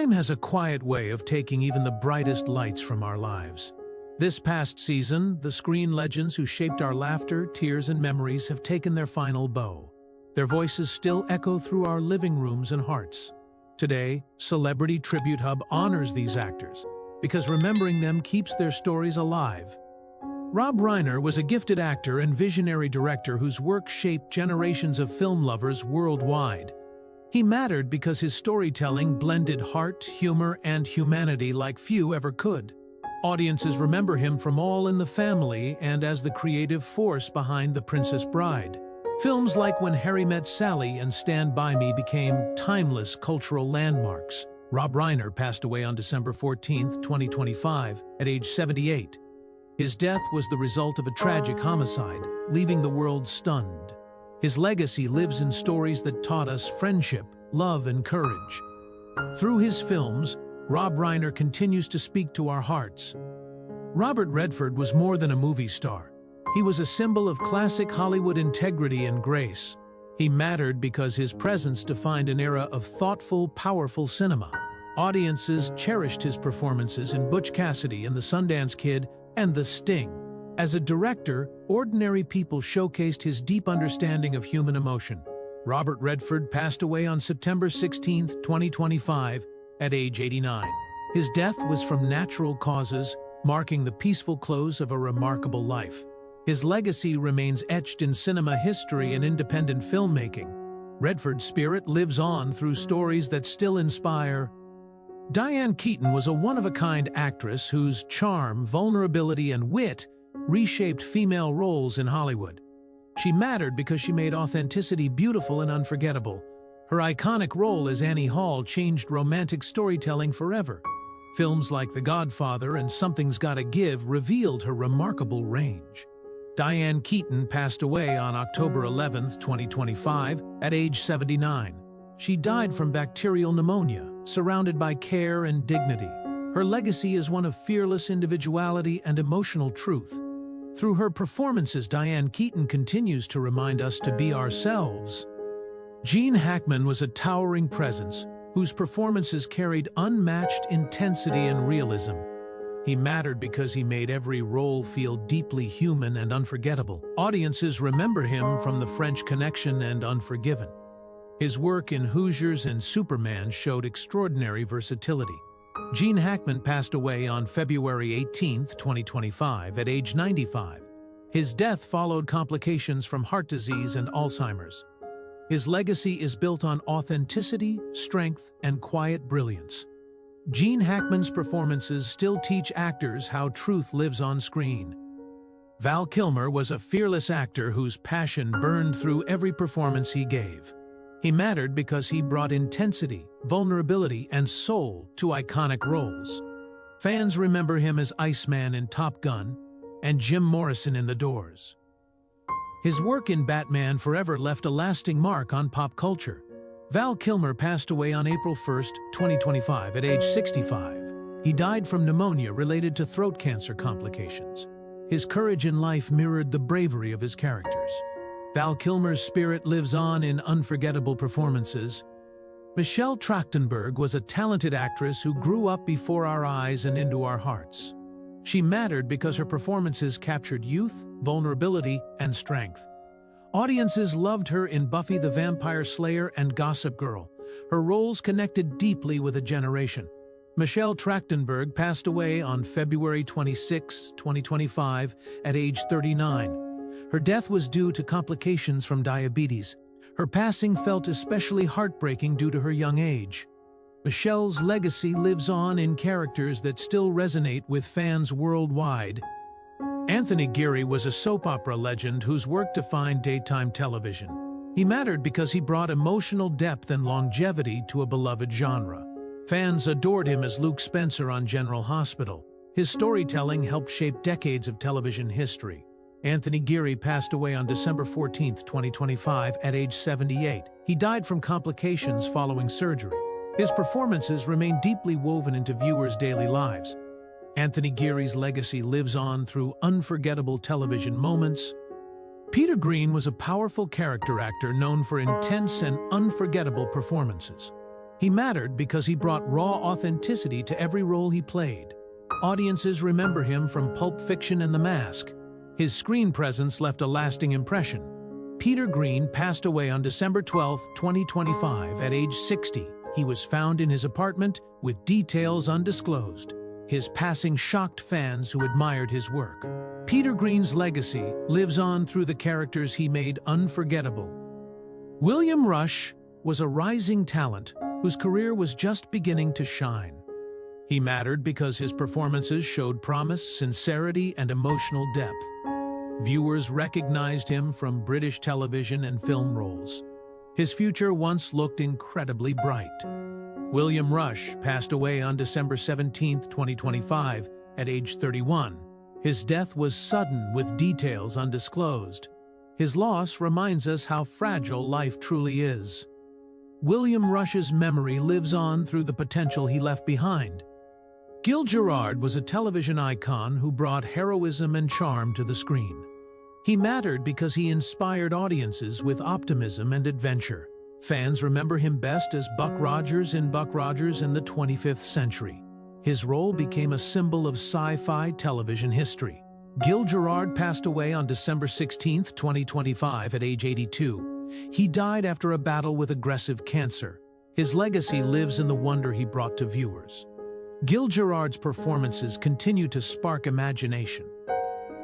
Time has a quiet way of taking even the brightest lights from our lives. This past season, the screen legends who shaped our laughter, tears, and memories have taken their final bow. Their voices still echo through our living rooms and hearts. Today, Celebrity Tribute Hub honors these actors, because remembering them keeps their stories alive. Rob Reiner was a gifted actor and visionary director whose work shaped generations of film lovers worldwide. He mattered because his storytelling blended heart, humor, and humanity like few ever could. Audiences remember him from All in the Family and as the creative force behind The Princess Bride. Films like When Harry Met Sally and Stand By Me became timeless cultural landmarks. Rob Reiner passed away on December 14, 2025, at age 78. His death was the result of a tragic homicide, leaving the world stunned. His legacy lives in stories that taught us friendship, love, and courage. Through his films, Rob Reiner continues to speak to our hearts. Robert Redford was more than a movie star. He was a symbol of classic Hollywood integrity and grace. He mattered because his presence defined an era of thoughtful, powerful cinema. Audiences cherished his performances in Butch Cassidy and the Sundance Kid and The Sting. As a director, ordinary people showcased his deep understanding of human emotion. Robert Redford passed away on September 16, 2025, at age 89. His death was from natural causes, marking the peaceful close of a remarkable life. His legacy remains etched in cinema history and independent filmmaking. Redford's spirit lives on through stories that still inspire. Diane Keaton was a one-of-a-kind actress whose charm, vulnerability, and wit reshaped female roles in Hollywood. She mattered because she made authenticity beautiful and unforgettable. Her iconic role as Annie Hall changed romantic storytelling forever. Films like The Godfather and Something's Gotta Give revealed her remarkable range. Diane Keaton passed away on October 11, 2025, at age 79. She died from bacterial pneumonia, surrounded by care and dignity. Her legacy is one of fearless individuality and emotional truth. Through her performances, Diane Keaton continues to remind us to be ourselves. Gene Hackman was a towering presence, whose performances carried unmatched intensity and realism. He mattered because he made every role feel deeply human and unforgettable. Audiences remember him from The French Connection and Unforgiven. His work in Hoosiers and Superman showed extraordinary versatility. Gene Hackman passed away on February 18, 2025, at age 95. His death followed complications from heart disease and Alzheimer's. His legacy is built on authenticity, strength, and quiet brilliance. Gene Hackman's performances still teach actors how truth lives on screen. Val Kilmer was a fearless actor whose passion burned through every performance he gave. He mattered because he brought intensity, vulnerability, and soul to iconic roles. Fans remember him as Iceman in Top Gun and Jim Morrison in The Doors. His work in Batman Forever left a lasting mark on pop culture. Val Kilmer passed away on April 1, 2025, at age 65. He died from pneumonia related to throat cancer complications. His courage in life mirrored the bravery of his characters. Val Kilmer's spirit lives on in unforgettable performances. Michelle Trachtenberg was a talented actress who grew up before our eyes and into our hearts. She mattered because her performances captured youth, vulnerability, and strength. Audiences loved her in Buffy the Vampire Slayer and Gossip Girl. Her roles connected deeply with a generation. Michelle Trachtenberg passed away on February 26, 2025, at age 39. Her death was due to complications from diabetes. Her passing felt especially heartbreaking due to her young age. Michelle's legacy lives on in characters that still resonate with fans worldwide. Anthony Geary was a soap opera legend whose work defined daytime television. He mattered because he brought emotional depth and longevity to a beloved genre. Fans adored him as Luke Spencer on General Hospital. His storytelling helped shape decades of television history. Anthony Geary passed away on December 14, 2025, at age 78. He died from complications following surgery. His performances remain deeply woven into viewers' daily lives. Anthony Geary's legacy lives on through unforgettable television moments. Peter Green was a powerful character actor known for intense and unforgettable performances. He mattered because he brought raw authenticity to every role he played. Audiences remember him from Pulp Fiction and The Mask. His screen presence left a lasting impression. Peter Green passed away on December 12, 2025, at age 60. He was found in his apartment with details undisclosed. His passing shocked fans who admired his work. Peter Green's legacy lives on through the characters he made unforgettable. William Rush was a rising talent whose career was just beginning to shine. He mattered because his performances showed promise, sincerity, and emotional depth. Viewers recognized him from British television and film roles. His future once looked incredibly bright. William Rush passed away on December 17, 2025, at age 31. His death was sudden, with details undisclosed. His loss reminds us how fragile life truly is. William Rush's memory lives on through the potential he left behind. Gil Gerard was a television icon who brought heroism and charm to the screen. He mattered because he inspired audiences with optimism and adventure. Fans remember him best as Buck Rogers in Buck Rogers in the 25th Century. His role became a symbol of sci-fi television history. Gil Gerard passed away on December 16, 2025, at age 82. He died after a battle with aggressive cancer. His legacy lives in the wonder he brought to viewers. Gil Gerard's performances continue to spark imagination.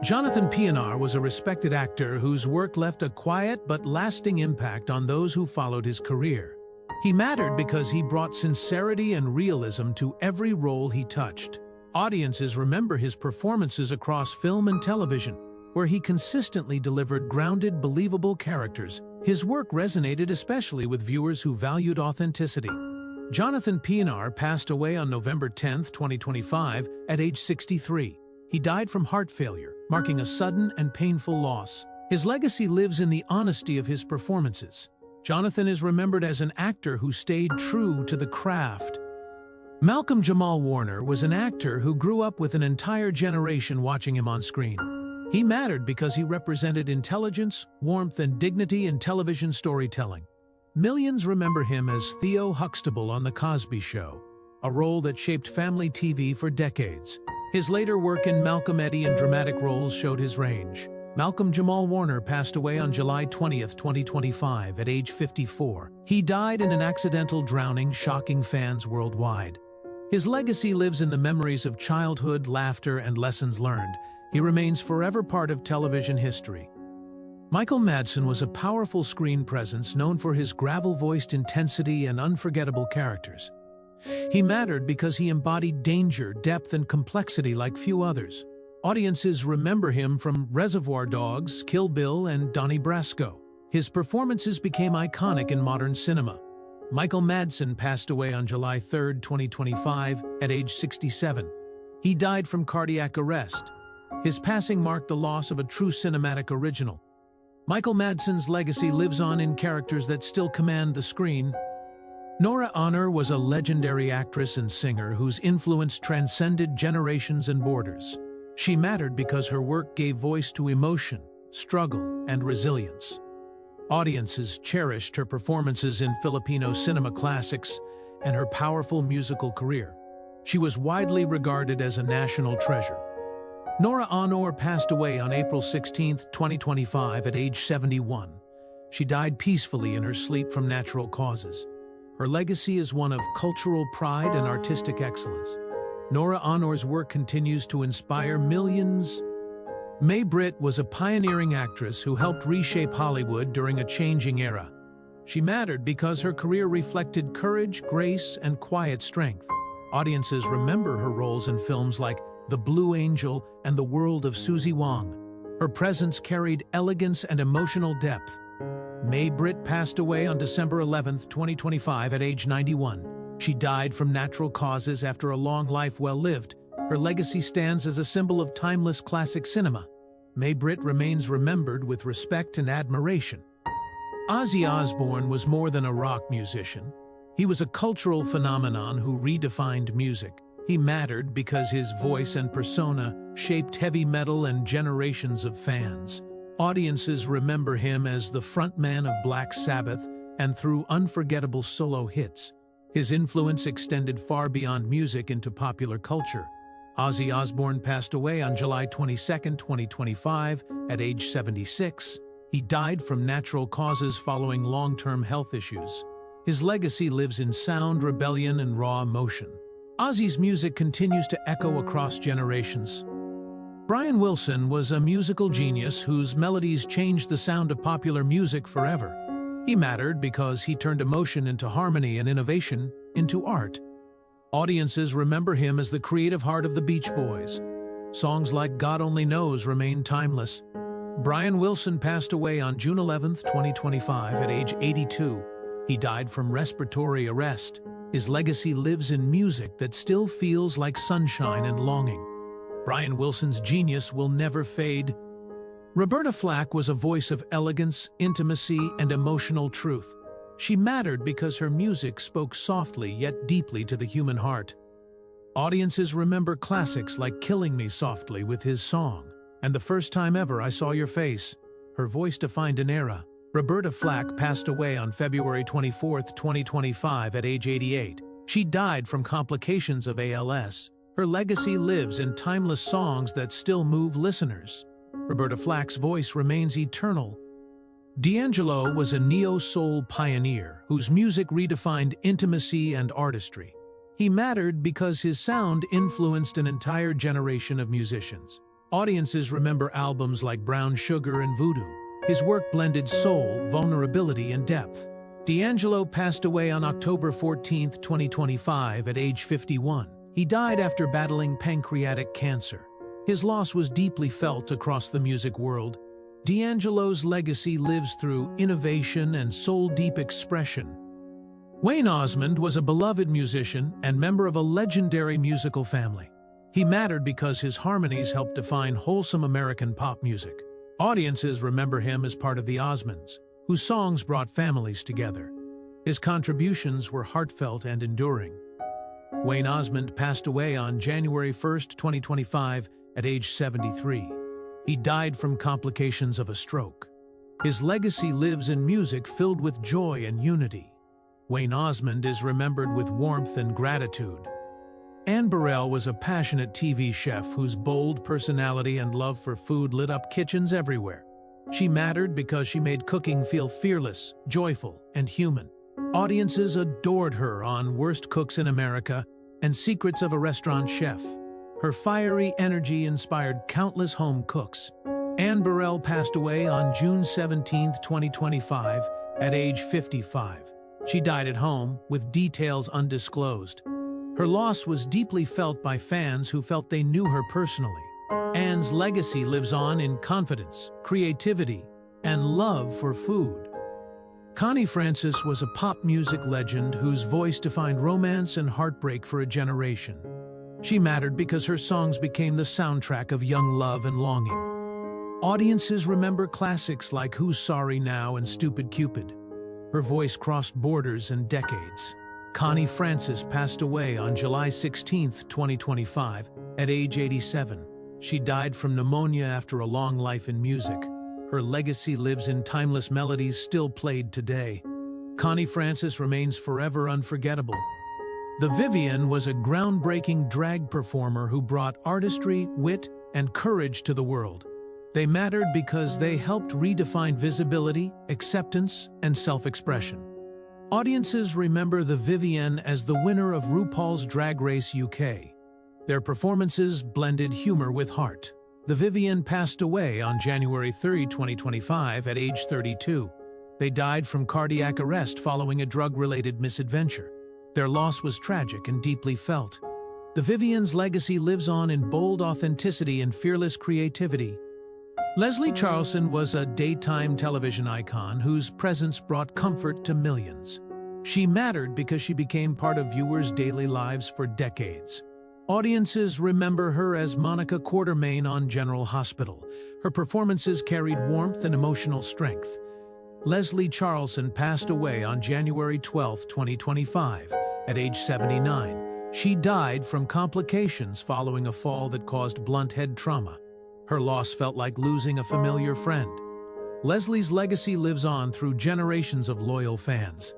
Jonathan Pienaar was a respected actor whose work left a quiet but lasting impact on those who followed his career. He mattered because he brought sincerity and realism to every role he touched. Audiences remember his performances across film and television, where he consistently delivered grounded, believable characters. His work resonated especially with viewers who valued authenticity. Jonathan Pienaar passed away on November 10, 2025, at age 63. He died from heart failure, marking a sudden and painful loss. His legacy lives in the honesty of his performances. Jonathan is remembered as an actor who stayed true to the craft. Malcolm-Jamal Warner was an actor who grew up with an entire generation watching him on screen. He mattered because he represented intelligence, warmth, and dignity in television storytelling. Millions remember him as Theo Huxtable on The Cosby Show, a role that shaped family TV for decades. His later work in Malcolm X and dramatic roles showed his range. Malcolm-Jamal Warner passed away on July 20, 2025, at age 54. He died in an accidental drowning, shocking fans worldwide. His legacy lives in the memories of childhood, laughter, and lessons learned. He remains forever part of television history. Michael Madsen was a powerful screen presence known for his gravel-voiced intensity and unforgettable characters. He mattered because he embodied danger, depth, and complexity like few others. Audiences remember him from Reservoir Dogs, Kill Bill, and Donnie Brasco. His performances became iconic in modern cinema. Michael Madsen passed away on July 3, 2025, at age 67. He died from cardiac arrest. His passing marked the loss of a true cinematic original. Michael Madsen's legacy lives on in characters that still command the screen. Nora Honor was a legendary actress and singer whose influence transcended generations and borders. She mattered because her work gave voice to emotion, struggle, and resilience. Audiences cherished her performances in Filipino cinema classics and her powerful musical career. She was widely regarded as a national treasure. Nora Honor passed away on April 16, 2025, at age 71. She died peacefully in her sleep from natural causes. Her legacy is one of cultural pride and artistic excellence. Nora Honor's work continues to inspire millions. Mae Britt was a pioneering actress who helped reshape Hollywood during a changing era. She mattered because her career reflected courage, grace, and quiet strength. Audiences remember her roles in films like The Blue Angel and The World of Susie Wong. Her presence carried elegance and emotional depth. Mae Britt passed away on December 11, 2025, at age 91. She died from natural causes after a long life well lived. Her legacy stands as a symbol of timeless classic cinema. Mae Britt remains remembered with respect and admiration. Ozzy Osbourne was more than a rock musician. He was a cultural phenomenon who redefined music. He mattered because his voice and persona shaped heavy metal and generations of fans. Audiences remember him as the frontman of Black Sabbath and through unforgettable solo hits. His influence extended far beyond music into popular culture. Ozzy Osbourne passed away on July 22, 2025, at age 76. He died from natural causes following long-term health issues. His legacy lives in sound, rebellion, and raw emotion. Ozzy's music continues to echo across generations. Brian Wilson was a musical genius whose melodies changed the sound of popular music forever. He mattered because he turned emotion into harmony and innovation into art. Audiences remember him as the creative heart of the Beach Boys. Songs like God Only Knows remain timeless. Brian Wilson passed away on June 11, 2025, at age 82. He died from respiratory arrest. His legacy lives in music that still feels like sunshine and longing. Brian Wilson's genius will never fade. Roberta Flack was a voice of elegance, intimacy, and emotional truth. She mattered because her music spoke softly yet deeply to the human heart. Audiences remember classics like Killing Me Softly with his song, and The First Time Ever I Saw Your Face. Her voice defined an era. Roberta Flack passed away on February 24, 2025, at age 88. She died from complications of ALS. Her legacy lives in timeless songs that still move listeners. Roberta Flack's voice remains eternal. D'Angelo was a neo-soul pioneer whose music redefined intimacy and artistry. He mattered because his sound influenced an entire generation of musicians. Audiences remember albums like Brown Sugar and Voodoo. His work blended soul, vulnerability, and depth. D'Angelo passed away on October 14, 2025, at age 51. He died after battling pancreatic cancer. His loss was deeply felt across the music world. D'Angelo's legacy lives through innovation and soul-deep expression. Wayne Osmond was a beloved musician and member of a legendary musical family. He mattered because his harmonies helped define wholesome American pop music. Audiences remember him as part of the Osmonds, whose songs brought families together. His contributions were heartfelt and enduring. Wayne Osmond passed away on January 1, 2025, at age 73. He died from complications of a stroke. His legacy lives in music filled with joy and unity. Wayne Osmond is remembered with warmth and gratitude. Anne Burrell was a passionate TV chef whose bold personality and love for food lit up kitchens everywhere. She mattered because she made cooking feel fearless, joyful, and human. Audiences adored her on Worst Cooks in America and Secrets of a Restaurant Chef. Her fiery energy inspired countless home cooks. Anne Burrell passed away on June 17, 2025, at age 55. She died at home, with details undisclosed. Her loss was deeply felt by fans who felt they knew her personally. Anne's legacy lives on in confidence, creativity, and love for food. Connie Francis was a pop music legend whose voice defined romance and heartbreak for a generation. She mattered because her songs became the soundtrack of young love and longing. Audiences remember classics like Who's Sorry Now and Stupid Cupid. Her voice crossed borders and decades. Connie Francis passed away on July 16, 2025, at age 87. She died from pneumonia after a long life in music. Her legacy lives in timeless melodies still played today. Connie Francis remains forever unforgettable. The Vivian was a groundbreaking drag performer who brought artistry, wit, and courage to the world. They mattered because they helped redefine visibility, acceptance, and self-expression. Audiences remember the Vivian as the winner of RuPaul's Drag Race UK. Their performances blended humor with heart. The Vivian passed away on January 3, 2025, at age 32. They died from cardiac arrest following a drug-related misadventure. Their loss was tragic and deeply felt. The Vivian's legacy lives on in bold authenticity and fearless creativity. Leslie Charlson was a daytime television icon whose presence brought comfort to millions. She mattered because she became part of viewers' daily lives for decades. Audiences remember her as Monica Quartermain on General Hospital. Her performances carried warmth and emotional strength. Leslie Charlson passed away on January 12, 2025, at age 79. She died from complications following a fall that caused blunt head trauma. Her loss felt like losing a familiar friend. Leslie's legacy lives on through generations of loyal fans.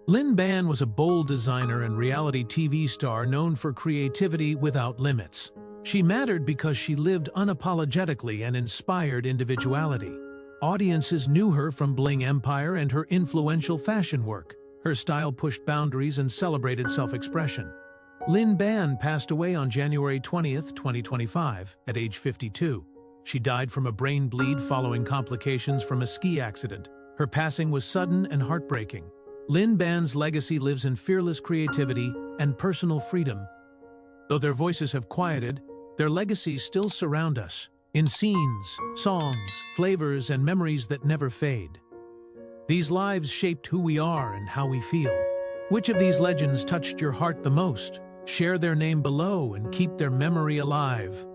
Lin Ban was a bold designer and reality TV star known for creativity without limits. She mattered because she lived unapologetically and inspired individuality. Audiences knew her from Bling Empire and her influential fashion work. Her style pushed boundaries and celebrated self-expression. Lin Ban passed away on January 20th, 2025, at age 52. She died from a brain bleed following complications from a ski accident. Her passing was sudden and heartbreaking. Lin Ban's legacy lives in fearless creativity and personal freedom. Though their voices have quieted, their legacies still surround us, in scenes, songs, flavors, and memories that never fade. These lives shaped who we are and how we feel. Which of these legends touched your heart the most? Share their name below and keep their memory alive.